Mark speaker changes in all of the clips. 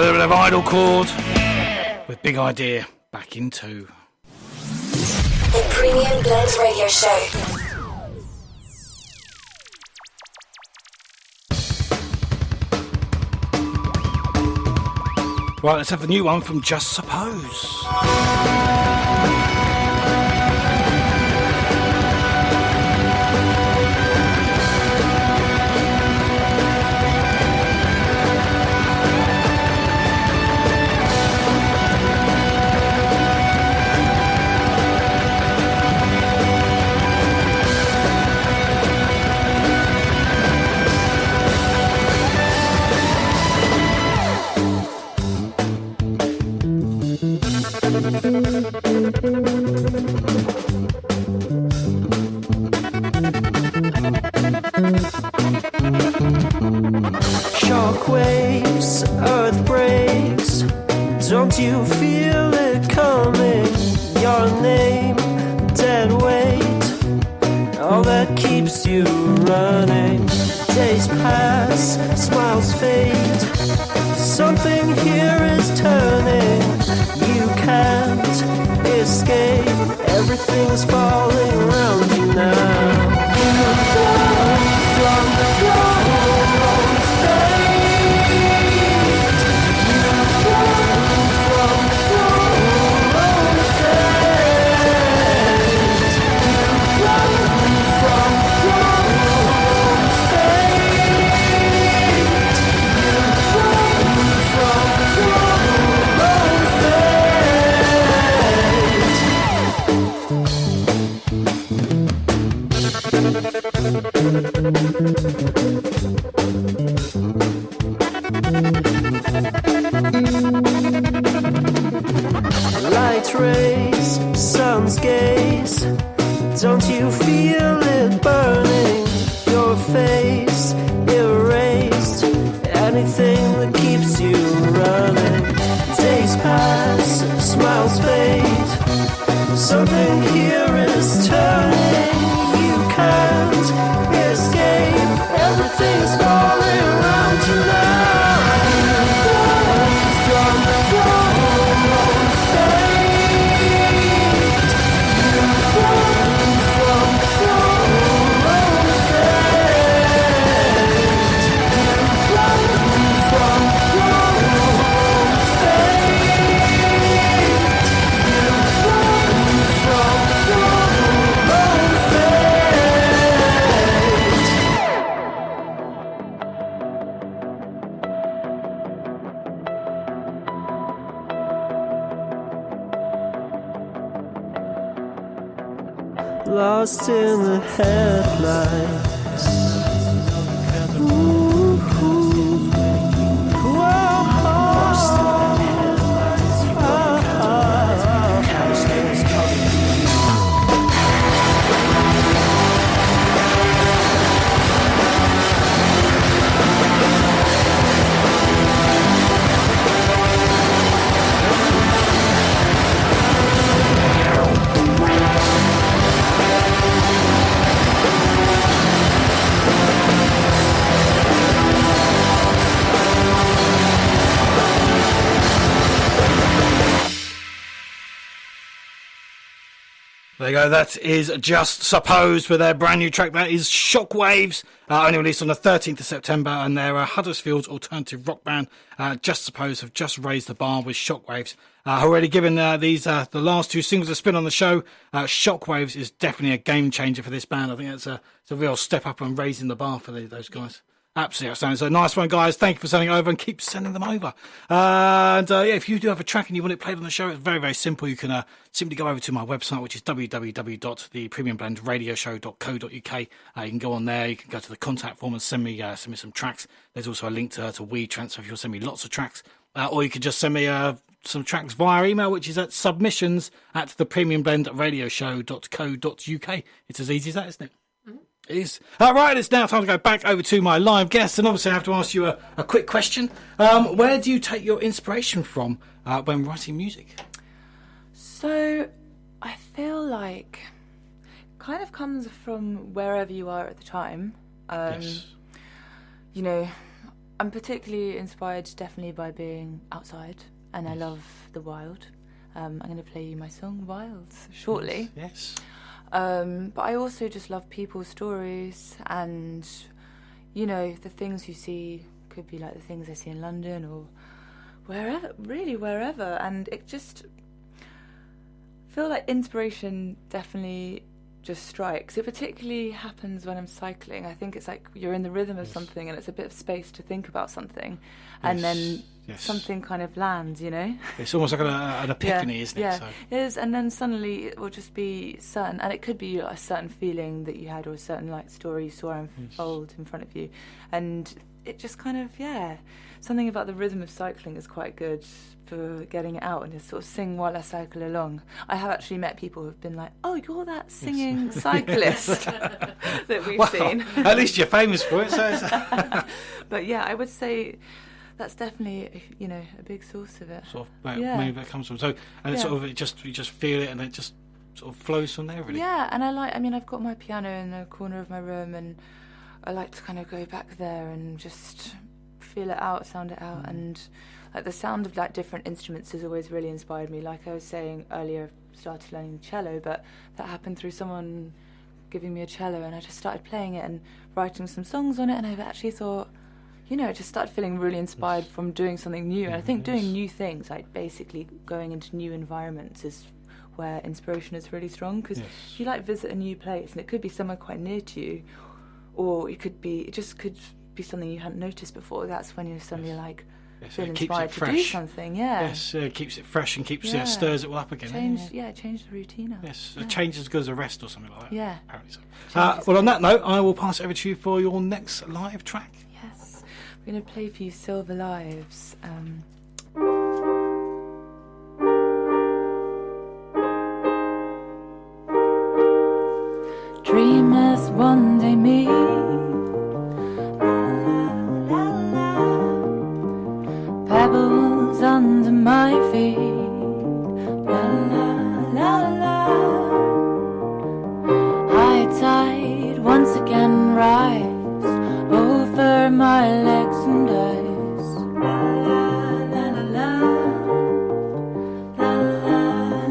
Speaker 1: a little bit of Idlechord with Big Idea back in 2.
Speaker 2: The Premium Blend Radio Show.
Speaker 1: Right, let's have the new one from Just Suppose.
Speaker 3: Shockwaves, earth breaks. Don't you feel it coming? Your name, dead weight. All that keeps you running. Days pass, smiles fade. Something here is turning. You can't escape. Everything's falling around you now. From the wrong fate. From the wrong fate. From the wrong fate. From the wrong Light rays, sun's gaze. Don't you feel it burning? Your face erased. Anything that keeps you running. Days pass, smiles fade. Something here is turning. You can't escape. Everything's falling around you now. From the wrong fate. From the wrong fate. From the wrong fate. From the wrong fate. Lost in the headlights. Ooh,
Speaker 1: There you go, that is Just Suppose with their brand new track. That is Shockwaves, only released on the 13th of September, and they're Huddersfield's alternative rock band. Just Suppose have just raised the bar with Shockwaves. Already given these the last two singles a spin on the show, Shockwaves is definitely a game changer for this band. I think it's a real step up and raising the bar for those guys. Absolutely outstanding. So nice one, guys. Thank you for sending over and keep sending them over. If you do have a track and you want it played on the show, it's very, very simple. You can simply go over to my website, which is www.thepremiumblendradioshow.co.uk. You can go on there. You can go to the contact form and send me some tracks. There's also a link to WeTransfer if you'll send me lots of tracks. Or you can just send me some tracks via email, which is at submissions@thepremiumblendradioshow.co.uk. It's as easy as that, isn't it? It is. Right, it's now time to go back over to my live guests, and obviously I have to ask you a quick question. Where do you take your inspiration from when writing music?
Speaker 4: So I feel like kind of comes from wherever you are at the time.
Speaker 1: Yes.
Speaker 4: You know, I'm particularly inspired definitely by being outside, and I love the wild. I'm going to play you my song Wild shortly.
Speaker 1: Yes.
Speaker 4: But I also just love people's stories, and you know, the things you see could be like the things I see in London or wherever, and it just feel like inspiration definitely just strikes. It particularly happens when I'm cycling. I think it's like you're in the rhythm of something, and it's a bit of space to think about something, and then something kind of lands, you know?
Speaker 1: It's almost like an epiphany, isn't it?
Speaker 4: Yeah,
Speaker 1: So.
Speaker 4: it is, and then suddenly it will just be certain, and it could be a certain feeling that you had, or a certain like story you saw unfold in front of you, and it just kind of, something about the rhythm of cycling is quite good for getting it out and just sort of sing while I cycle along. I have actually met people who've been like, oh, you're that singing cyclist that we've seen.
Speaker 1: At least you're famous for it. So
Speaker 4: But yeah, I would say that's definitely, you know, a big source of it.
Speaker 1: sort of maybe that comes from. So, and it's sort of, you just feel it, and it just sort of flows from there, really.
Speaker 4: Yeah, and I've got my piano in the corner of my room, and I like to kind of go back there and just feel it out, sound it out, and like the sound of like different instruments has always really inspired me. Like I was saying earlier, I started learning cello, but that happened through someone giving me a cello, and I just started playing it and writing some songs on it, and I've actually thought, you know, I just started feeling really inspired from doing something new. And I think doing new things, like basically going into new environments, is where inspiration is really strong, because if you like visit a new place, and it could be somewhere quite near to you, or it could be something you hadn't noticed before, that's when you're suddenly like feel inspired to do something.
Speaker 1: Yes, keeps it fresh and keeps stirs it all up again.
Speaker 4: Change the routine up.
Speaker 1: Yes, a change as good as a rest or something like that.
Speaker 4: Yeah.
Speaker 1: Apparently so. Well, on that note, I will pass it over to you for your next live track.
Speaker 4: Yes, we're going to play for you Silver Lives. Dream as one day me, pebbles under my feet, la la la la. High tide once again rise over my legs and eyes, la la la la la la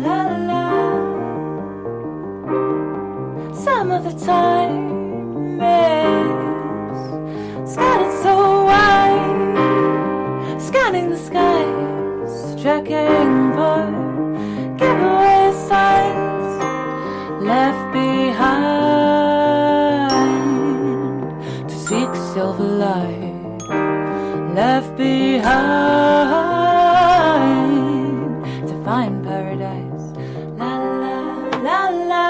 Speaker 4: la la la. Some of the time is scattered so wide, scanning the skies, checking for giveaway signs left behind to seek silver light, left behind to find paradise, la la la la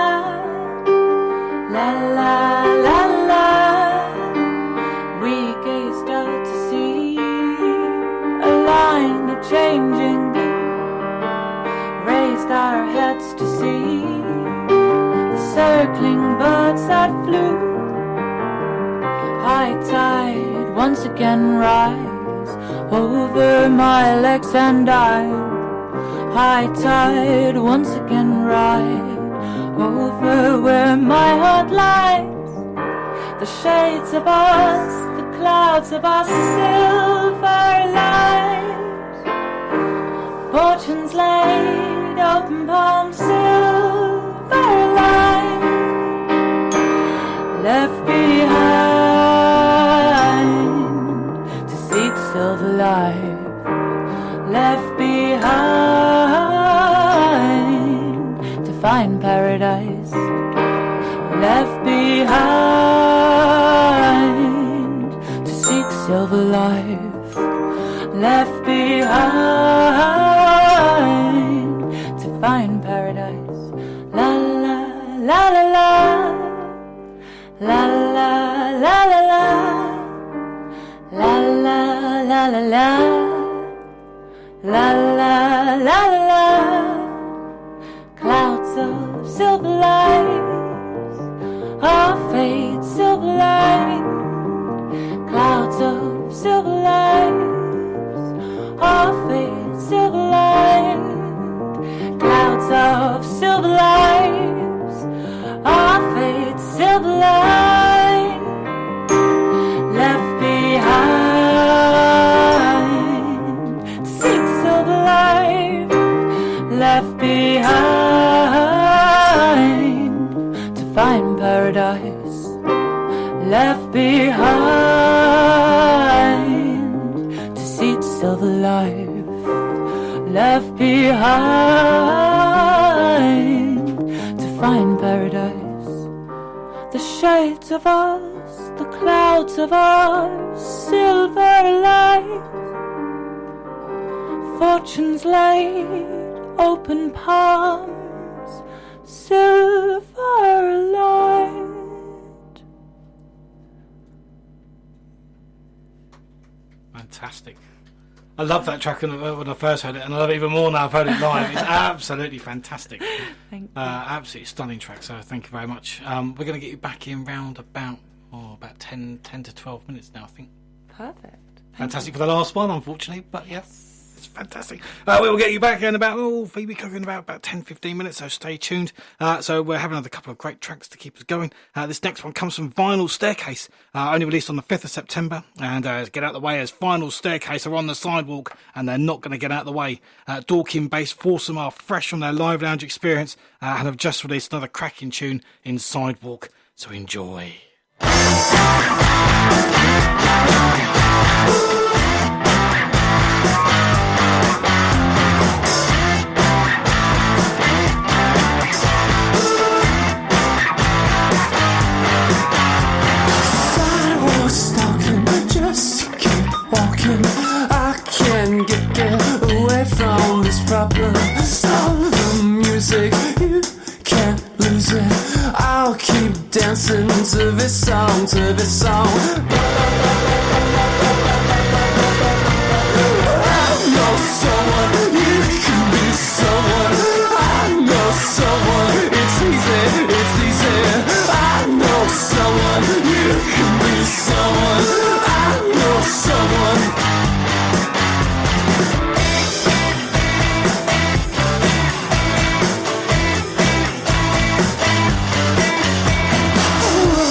Speaker 4: la la la la. We gazed out to sea, a line of changing blue, raised our heads to see the circling birds that flew. High tide once again rise over my legs and I. High tide once again rise over where my heart lies. The shades of us, the clouds of our silver lives. Fortunes laid, open palm, silver light, left behind to seek silver light, left behind to find paradise, left behind to seek silver life, left behind to find paradise, la la la la la la la la la la la la la la la la. Clouds of silver lights, our fate silver light. Clouds of silver lights, our fate silver light. Clouds of silver lights, our fate silver light. Left behind paradise left behind, deceits of life left behind, to find paradise. The shades of us, the clouds of our silver light, fortunes laid, open palms, silver lined.
Speaker 1: Fantastic. I love that track when I first heard it, and I love it even more now I've heard it live. It's absolutely fantastic.
Speaker 4: Thank you.
Speaker 1: Absolutely stunning track, so thank you very much. We're going to get you back in round about 10 to 12 minutes now, I think.
Speaker 4: Perfect.
Speaker 1: Fantastic for the last one, unfortunately, but yeah, it's fantastic. We will get you back in about, Phoebe Coco in about 10-15 minutes, so stay tuned. So we're having another couple of great tracks to keep us going. This next one comes from Vinyl Staircase, only released on the 5th of September, and get out of the way as Vinyl Staircase are on the sidewalk, and they're not going to get out of the way. Dorking-based Foursome are fresh from their live lounge experience, and have just released another cracking tune in Sidewalk, so enjoy.
Speaker 3: Just keep walking. I can't get away from this problem. Stop the music, you can't lose it. I'll keep dancing to this song, to this song. I know someone, you can be someone. I know someone, it's easy, it's easy. I know someone, you can be someone. I know someone.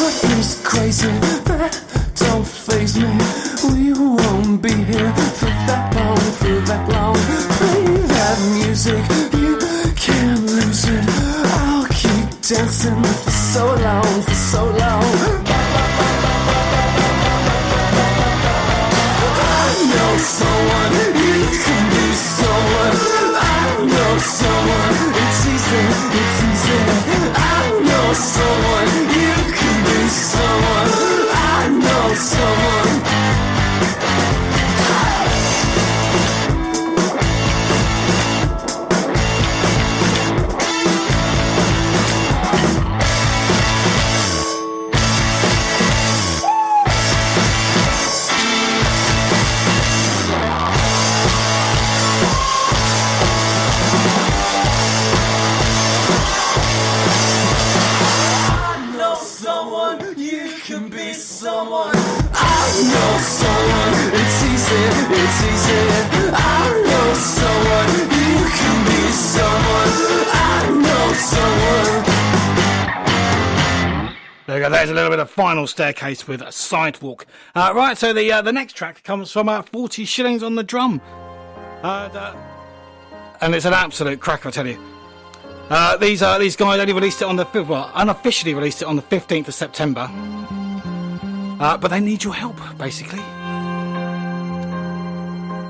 Speaker 3: What is crazy? That don't faze me. We won't be here for that long, for that long. Play that music, you can't lose it. I'll keep dancing for so long, for so long. I know someone, you can be someone. I know someone, it's easy, it's easy. I know someone, you can be someone. I know someone. Someone, I know someone, it's easy, it's easy. I know someone, you can be someone. I know someone.
Speaker 1: There we go, there's a little bit of Final Staircase with a Sidewalk. Right, so the next track comes from 40 Shillings on the Drum. And it's an absolute cracker, I tell you. These guys only released it on the, unofficially released it on the 15th of September. But they need your help, basically.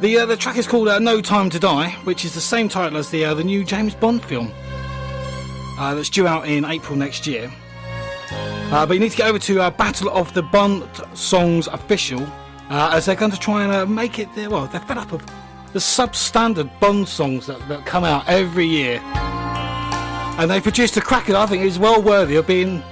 Speaker 1: The track is called No Time to Die, which is the same title as the new James Bond film that's due out in April next year. But you need to get over to Battle of the Bond Songs Official, as they're going to try and make it, they're fed up of the substandard Bond songs that come out every year. And they produced a cracker that I think is well worthy of being,